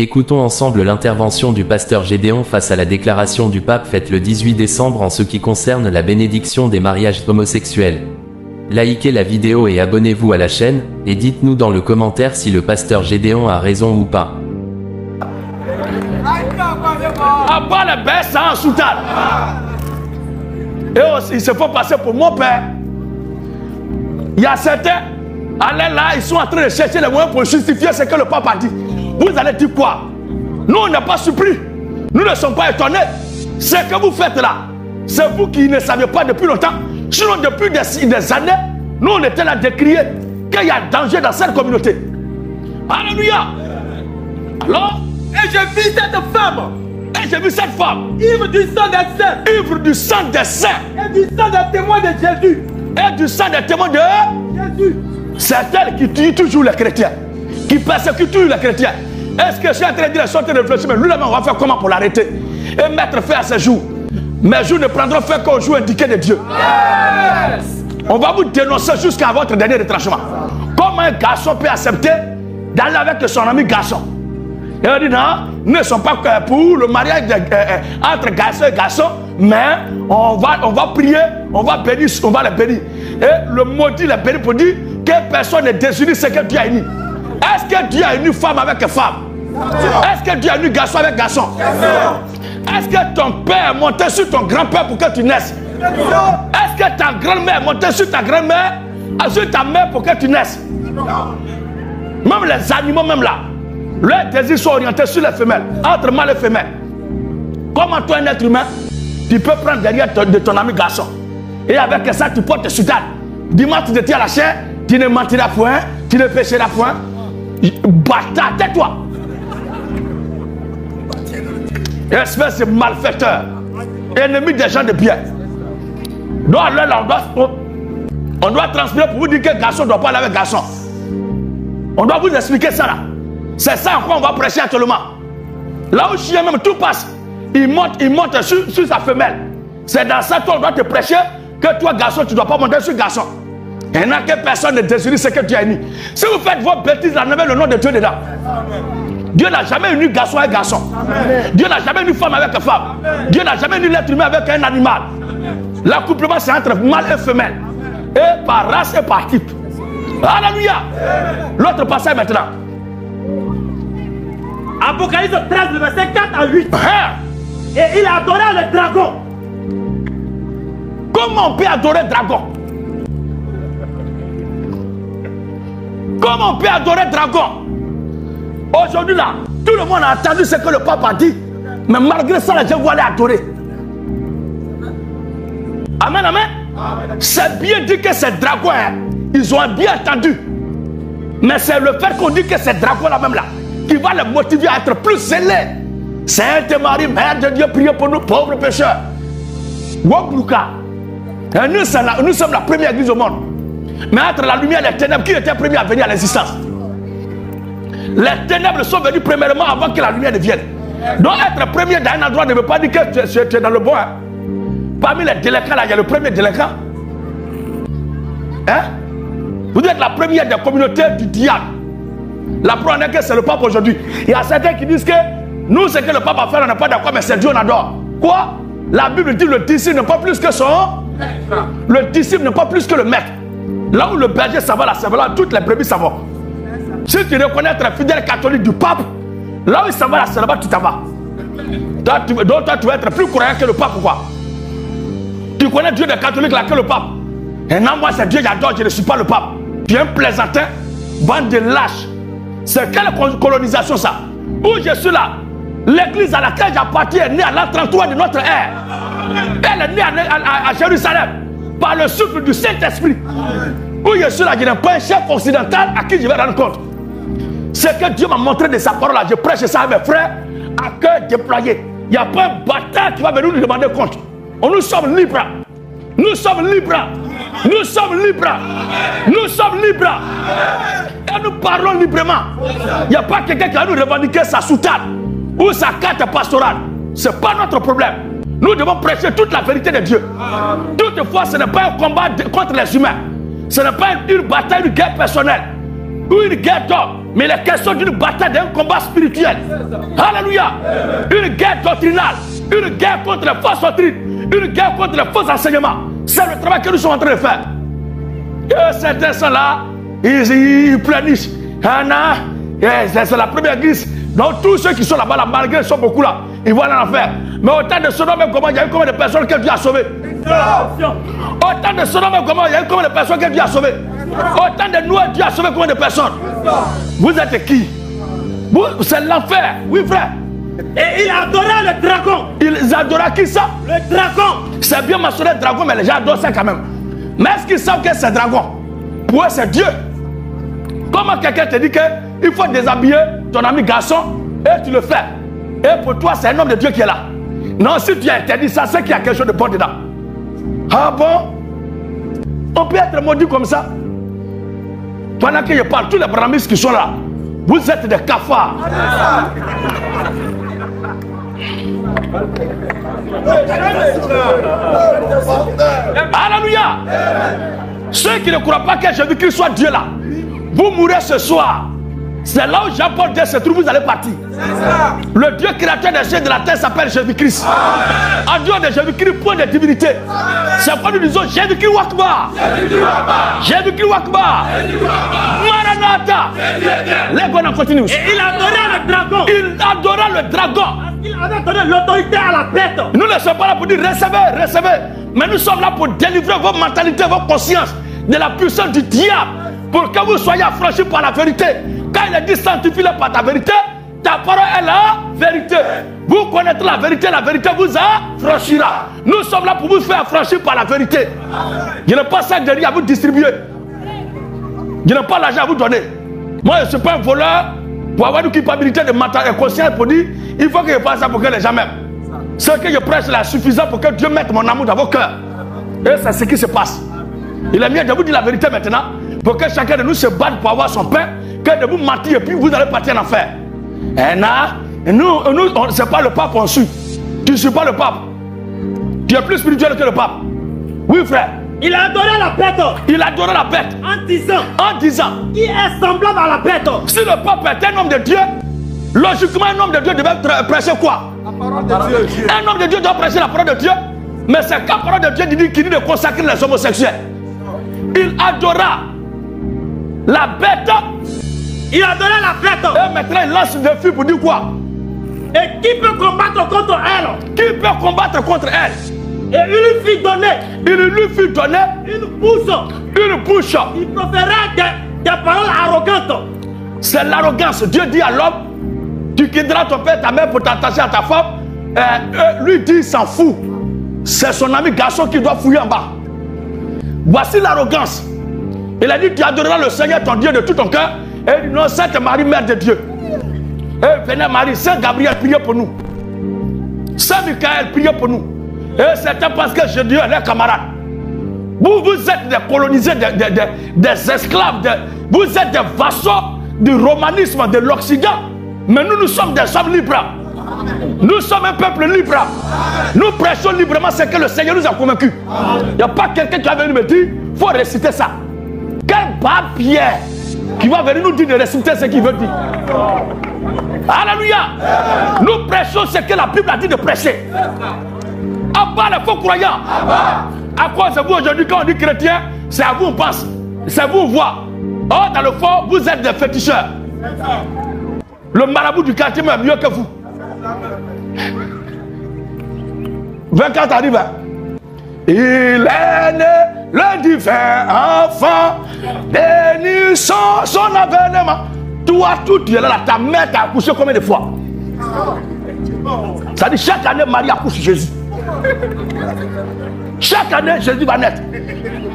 Écoutons ensemble l'intervention du pasteur Gédéon face à la déclaration du pape faite le 18 décembre en ce qui concerne la bénédiction des mariages homosexuels. Likez la vidéo et abonnez-vous à la chaîne, et dites-nous dans le commentaire si le pasteur Gédéon a raison ou pas. Abat les bêtes en soutane. Et aussi, il se faut passer pour mon père. Il y a certains, allez là, ils sont en train de chercher les moyens pour justifier ce que le pape a dit. Vous allez dire quoi? Nous, on n'a pas surpris. Nous ne sommes pas étonnés. Ce que vous faites là, c'est vous qui ne savez pas depuis longtemps. Sinon, depuis des années, nous, on était là de crier qu'il y a danger dans cette communauté. Alléluia. Alors, et j'ai vu cette femme. Et j'ai vu cette femme. Ivre du sang des saints. Ivre du sang des saints. Et du sang des témoins de Jésus. Et du sang des témoins de Jésus. C'est elle qui tue toujours les chrétiens. Qui persécute les chrétiens. Est-ce que je suis en train de dire sortir de réfléchir, mais lui-même, on va faire comment pour l'arrêter et mettre fin à ses jours? Mes jours ne prendront fin qu'au jour indiqué de Dieu. Yes. On va vous dénoncer jusqu'à votre dernier retranchement. Comment un garçon peut accepter d'aller avec son ami garçon? Et on dit non, nous ne sommes pas pour le mariage entre garçon et garçon, mais on va prier, on va bénir, on va les bénir. Et le maudit les bénir pour dire que personne ne désunit ce que Dieu a uni. Est-ce que Dieu a uni femme avec femme? Est-ce que Dieu a uni garçon avec garçon? Est-ce que ton père est monté sur ton grand-père pour que tu naisses? Est-ce que ta grand-mère est montée sur ta grand-mère, sur ta mère pour que tu naisses? Même les animaux, même là, leurs désirs sont orientés sur les femelles, entre mâle et femelle. Comment toi, un être humain, tu peux prendre derrière de ton ami garçon et avec ça, tu portes soutane. Dimanche, tu te tiens à la chair, tu ne mentiras point, tu ne pécheras point. Bâtard, tais-toi. Espèce de malfaiteur, ennemi des gens de bien. Donc là, on doit transpirer pour vous dire que garçon ne doit pas aller avec garçon. On doit vous expliquer ça là. C'est ça en quoi on va prêcher actuellement. Là où chien même tout passe, il monte sur sa femelle. C'est dans ça qu'on doit te prêcher que toi garçon tu ne dois pas monter sur garçon. Il n'y a que personne ne désunit ce que tu as uni. Si vous faites vos bêtises, là, mettez le nom de Dieu dedans. Dieu n'a jamais uni garçon avec garçon. Dieu n'a jamais uni femme avec femme. Dieu n'a jamais uni l'être humain avec un animal. L'accouplement c'est entre mâle et femelle. Et par race et par type. Alléluia. L'autre passage maintenant. Apocalypse 13, le verset 4 à 8. Et il a adoré le dragon. Comment on peut adorer le dragon? Comment on peut adorer le dragon? Aujourd'hui là, tout le monde a entendu ce que le pape a dit. Mais malgré ça, les gens vont aller adorer. Amen, amen. C'est bien dit que ces dragons, hein, ils ont bien entendu. Mais c'est le fait qu'on dit que ces dragons là même là, qui va les motiver à être plus zélés. Sainte Marie, Mère de Dieu, priez pour nous pauvres pécheurs. Wokluka. Nous sommes la première église au monde. Mais entre la lumière et les ténèbres, qui était le premier à venir à l'existence? Les ténèbres sont venues premièrement avant que la lumière ne vienne. Donc être premier dans un endroit ne veut pas dire que tu es dans le bon. Hein? Parmi les délinquants là, il y a le premier délinquant. Hein? Vous êtes la première des communautés du diable. La preuve est que c'est le pape aujourd'hui. Il y a certains qui disent que nous, ce que le pape a fait, on n'est pas d'accord, mais c'est Dieu, on adore. Quoi? La Bible dit le disciple n'est pas plus que son. Le disciple n'est pas plus que le maître. Là où le berger s'en va, là, toutes les brebis s'en vont. Si tu reconnais être fidèle catholique du pape, là où il s'en va, c'est là-bas tu t'en vas. Donc toi, tu vas être plus croyant que le pape ou quoi? Tu connais Dieu des catholiques là que le pape. Et non, moi c'est Dieu, j'adore, je ne suis pas le pape. Tu es un plaisantin, bande de lâches. C'est quelle colonisation ça? Où je suis là, l'église à laquelle j'appartiens est née à l'an 33 de notre ère. Elle est née à Jérusalem par le souffle du Saint-Esprit. Où je suis là, je n'ai pas un chef occidental à qui je vais rendre compte. C'est que Dieu m'a montré de sa parole là. Je prêche ça à mes frères à cœur déployé. Il n'y a pas un bâtard qui va venir nous demander compte. Nous sommes libres. Nous sommes libres. Nous sommes libres. Nous sommes libres. Et nous parlons librement. Il n'y a pas quelqu'un qui va nous revendiquer sa soutane ou sa carte pastorale. Ce n'est pas notre problème. Nous devons prêcher toute la vérité de Dieu. Toutefois, ce n'est pas un combat contre les humains. Ce n'est pas une bataille, une guerre personnelle ou une guerre d'homme. mais il est question d'une bataille, d'un combat spirituel. Alléluia. Une guerre doctrinale, une guerre contre les fausses doctrines, une guerre contre les faux enseignements. C'est le travail que nous sommes en train de faire. Et certains sont là, ils pleurnichent. C'est la première église. Donc tous ceux qui sont là-bas, malgré ils sont beaucoup là, ils vont aller en enfer. Mais autant de Sodome et Gomorrhe, il y a eu combien de personnes que Dieu a sauvées? Autant de Sodome et Gomorrhe, il y a eu combien de personnes que Dieu a sauvées? Autant de Noé, Dieu a sauvé combien de personnes? Vous êtes qui? C'est l'enfer, oui frère. Et il adorait le dragon. Ils adoraient qui ça? Le dragon. C'est bien mentionné le dragon, mais les gens adorent ça quand même. Mais est-ce qu'ils savent que c'est dragon? Pour eux c'est Dieu. Comment quelqu'un te dit qu'il faut déshabiller ton ami garçon et tu le fais? Et pour toi c'est un homme de Dieu qui est là. Non, si tu as interdit ça, c'est qu'il y a quelque chose de bon dedans. Ah bon? On peut être maudit comme ça? Pendant que je parle, tous les brahmistes qui sont là, vous êtes des cafards. Alléluia. Ceux qui ne croient pas que Jésus-Christ soit Dieu là, vous mourrez ce soir. C'est là où Jean-Paul II se trouve, vous allez partir. Le Dieu créateur des cieux et de la terre s'appelle Jésus-Christ. En dehors de Jésus-Christ, point de divinité. C'est pourquoi nous disons Jésus-Christ Wakbar. Jésus-Christ Wakbar. Maranatha. Les gars, on continue. Et il adorait le dragon. Il adorait le dragon. Il avait donné l'autorité à la bête. Nous ne sommes pas là pour dire recevez, recevez. Mais nous sommes là pour délivrer vos mentalités, vos consciences de la puissance du diable. Pour que vous soyez affranchis par la vérité. Quand il est dit sanctifie-le par ta vérité, ta parole est la vérité. Vous connaîtrez la vérité vous affranchira. Nous sommes là pour vous faire affranchir par la vérité. Je n'ai pas ça de rien à vous distribuer. Je n'ai pas l'argent à vous donner. Moi je ne suis pas un voleur pour avoir une culpabilité de mental et conscience pour dire il faut que je fasse ça pour que les gens m'aiment. Ce que je prêche là est suffisant pour que Dieu mette mon amour dans vos cœurs. Et c'est ce qui se passe. Il est mieux de vous dire la vérité maintenant pour que chacun de nous se batte pour avoir son pain que de vous mentir et puis vous allez partir en enfer. Et nous c'est pas le pape qu'on suit. Tu ne suis pas le pape. Tu es plus spirituel que le pape. Oui frère. Il adorait la bête. Il adorait la bête. En disant qui est semblable à la bête. Si le pape est un homme de Dieu, logiquement un homme de Dieu devait prêcher quoi? La parole de Dieu. Un homme de Dieu doit prêcher la parole de Dieu. Mais c'est la parole de Dieu qui dit de consacrer les homosexuels. Il adora la bête. Il adorait la bête. Et maintenant il lance des filles pour dire quoi? Et qui peut combattre contre elle? Qui peut combattre contre elle? Et il lui fit donner une bouche. Il proférait des paroles arrogantes. C'est l'arrogance. Dieu dit à l'homme, tu quitteras ton père et ta mère pour t'attacher à ta femme. Lui dit, il s'en fout. C'est son ami garçon qui doit fouiller en bas. Voici l'arrogance. Il a dit, tu adoreras le Seigneur ton Dieu de tout ton cœur. Et il dit, non, Sainte Marie, Mère de Dieu. Et venez Marie, Saint Gabriel, priez pour nous. Saint Michael, priez pour nous. Et certains pensent que Jésus est leur camarade. Vous êtes des colonisés, des esclaves, vous êtes des vassaux du romanisme, de l'Occident. Mais nous sommes des hommes libres. Nous sommes un peuple libre. Nous prêchons librement ce que le Seigneur nous a convaincus. Il n'y a pas quelqu'un qui va venir me dire, il faut réciter ça. Quel bas Pierre qui va venir nous dire de réciter ce qu'il veut dire. Alléluia. Nous prêchons ce que la Bible a dit de prêcher. À part les faux croyants. À cause de vous aujourd'hui, quand on dit chrétien, c'est à vous on pense. C'est à vous on voit. Or, dans le fond, vous êtes des féticheurs. Le marabout du quartier est mieux que vous. 24 arrive. Il est né le divin enfant. Béni son avènement. Toi, tout tu es là, ta mère t'a accouché combien de fois? Ça dit chaque année, Marie accouche Jésus. Chaque année, Jésus va naître.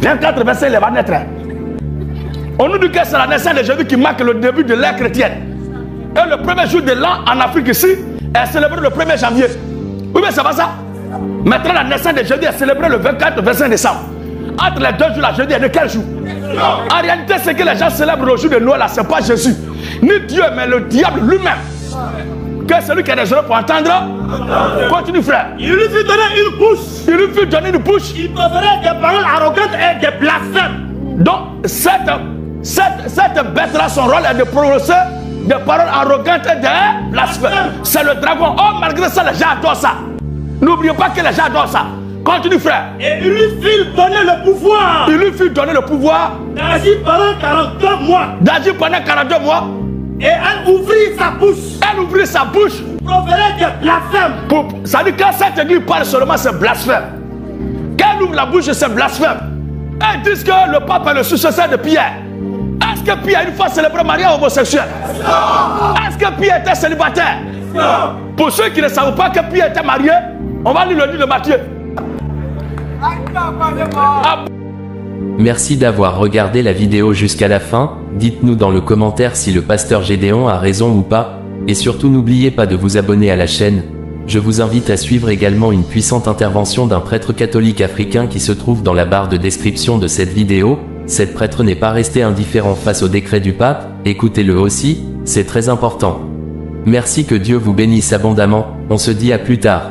24 versets, il va naître. On nous dit que c'est la naissance de Jésus qui marque le début de l'ère chrétienne. Et le premier jour de l'an en Afrique ici est célébré le 1er janvier. Oui, mais c'est pas ça. Maintenant, la naissance de Jésus est célébrée le 24-25 décembre. Entre les deux jours, la Jésus est de quel jour? En réalité, ce que les gens célèbrent le jour de Noël, ce n'est pas Jésus, ni Dieu, mais le diable lui-même. Que celui qui a des oreilles pour entendre, continue frère. Il lui fit donner une bouche. Il lui fit donner une bouche. Il proférait des paroles arrogantes et des blasphèmes. Donc, cette Cette bête-là, son rôle est de prononcer des paroles arrogantes et des blasphèmes. C'est le dragon. Oh, malgré ça, les gens adorent ça. N'oubliez pas que les gens adorent ça. Continue, frère. Et il lui fit donner le pouvoir. Il lui fit donner le pouvoir D'agir pendant 42 mois. d'agir pendant 42 mois. Et elle ouvrit sa bouche. Elle ouvrit sa bouche. Proférait des blasphèmes. Ça dit que quand cette église parle seulement, c'est blasphème. Quand elle ouvre la bouche, c'est blasphème. Elles disent que le pape est le successeur de Pierre. Est-ce que Pierre, une fois célébré mariage homosexuel? Est-ce que Pierre était célibataire? Pour ceux qui ne savent pas que Pierre était marié, on va lire le livre de Matthieu. Merci d'avoir regardé la vidéo jusqu'à la fin, dites-nous dans le commentaire si le pasteur Gédéon a raison ou pas, et surtout n'oubliez pas de vous abonner à la chaîne. Je vous invite à suivre également une puissante intervention d'un prêtre catholique africain qui se trouve dans la barre de description de cette vidéo. Cet prêtre n'est pas resté indifférent face au décret du pape, écoutez-le aussi, c'est très important. Merci, que Dieu vous bénisse abondamment, on se dit à plus tard.